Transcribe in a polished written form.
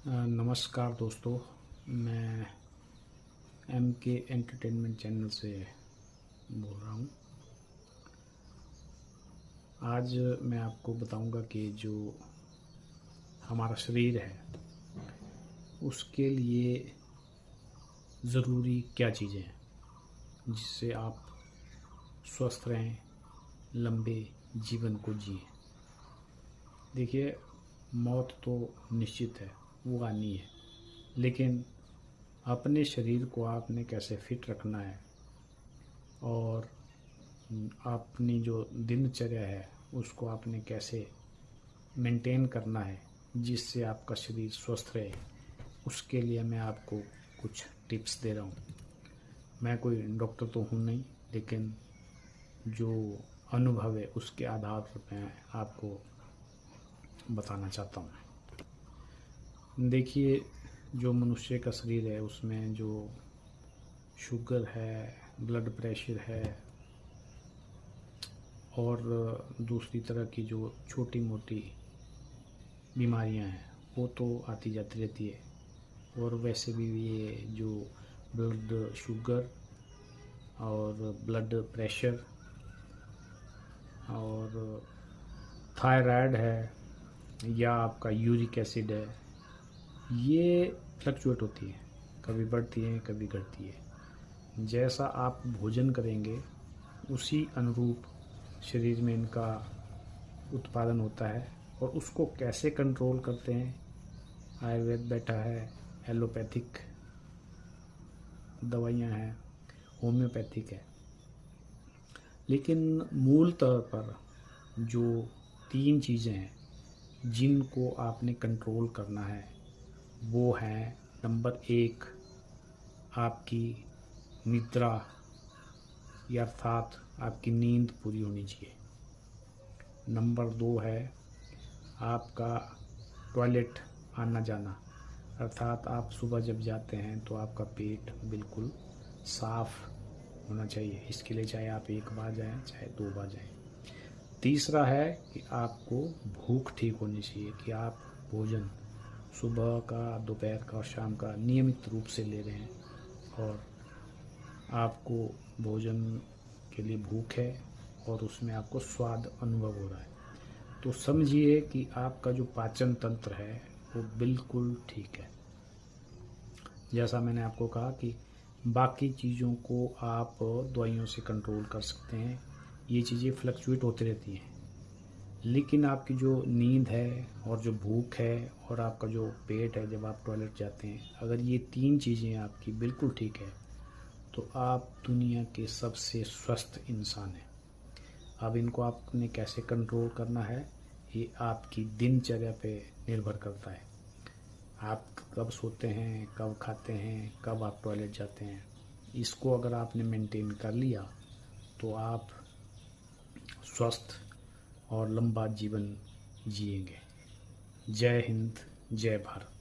नमस्कार दोस्तों, मैं MK एंटरटेनमेंट चैनल से बोल रहा हूँ। आज मैं आपको बताऊंगा कि जो हमारा शरीर है उसके लिए ज़रूरी क्या चीज़ें हैं जिससे आप स्वस्थ रहें, लंबे जीवन को जिएं। देखिए, मौत तो निश्चित है, वो आनी है, लेकिन अपने शरीर को आपने कैसे फिट रखना है और अपनी जो दिनचर्या है उसको आपने कैसे मेंटेन करना है जिससे आपका शरीर स्वस्थ रहे, उसके लिए मैं आपको कुछ टिप्स दे रहा हूँ। मैं कोई डॉक्टर तो हूँ नहीं, लेकिन जो अनुभव है उसके आधार पर मैं आपको बताना चाहता हूँ। देखिए, जो मनुष्य का शरीर है उसमें जो शुगर है, ब्लड प्रेशर है और दूसरी तरह की जो छोटी मोटी बीमारियां हैं वो तो आती जाती रहती है। और वैसे भी ये जो ब्लड शुगर और ब्लड प्रेशर और थायराइड है या आपका यूरिक एसिड है, ये फ्लक्चुएट होती है, कभी बढ़ती है कभी घटती है। जैसा आप भोजन करेंगे उसी अनुरूप शरीर में इनका उत्पादन होता है। और उसको कैसे कंट्रोल करते हैं, आयुर्वेद बैठा है, एलोपैथिक दवाइयाँ हैं, होम्योपैथिक है, लेकिन मूल तौर पर जो 3 चीज़ें हैं जिनको आपने कंट्रोल करना है वो है, नंबर 1 आपकी निद्रा या अर्थात आपकी नींद पूरी होनी चाहिए। नंबर 2 है आपका टॉयलेट आना जाना, अर्थात आप सुबह जब जाते हैं तो आपका पेट बिल्कुल साफ होना चाहिए। इसके लिए चाहे आप 1 बार जाएं चाहे 2 बार जाएं। तीसरा है कि आपको भूख ठीक होनी चाहिए, कि आप भोजन सुबह का, दोपहर का और शाम का नियमित रूप से ले रहे हैं और आपको भोजन के लिए भूख है और उसमें आपको स्वाद अनुभव हो रहा है, तो समझिए कि आपका जो पाचन तंत्र है वो बिल्कुल ठीक है। जैसा मैंने आपको कहा कि बाकी चीज़ों को आप दवाइयों से कंट्रोल कर सकते हैं, ये चीज़ें फ्लक्चुएट होती रहती हैं, लेकिन आपकी जो नींद है और जो भूख है और आपका जो पेट है जब आप टॉयलेट जाते हैं, अगर ये 3 चीज़ें आपकी बिल्कुल ठीक है तो आप दुनिया के सबसे स्वस्थ इंसान हैं। अब इनको आपने कैसे कंट्रोल करना है, ये आपकी दिनचर्या पे निर्भर करता है। आप कब सोते हैं, कब खाते हैं, कब आप टॉयलेट जाते हैं, इसको अगर आपने मेंटेन कर लिया तो आप स्वस्थ और लंबा जीवन जिएंगे। जय हिंद, जय भारत।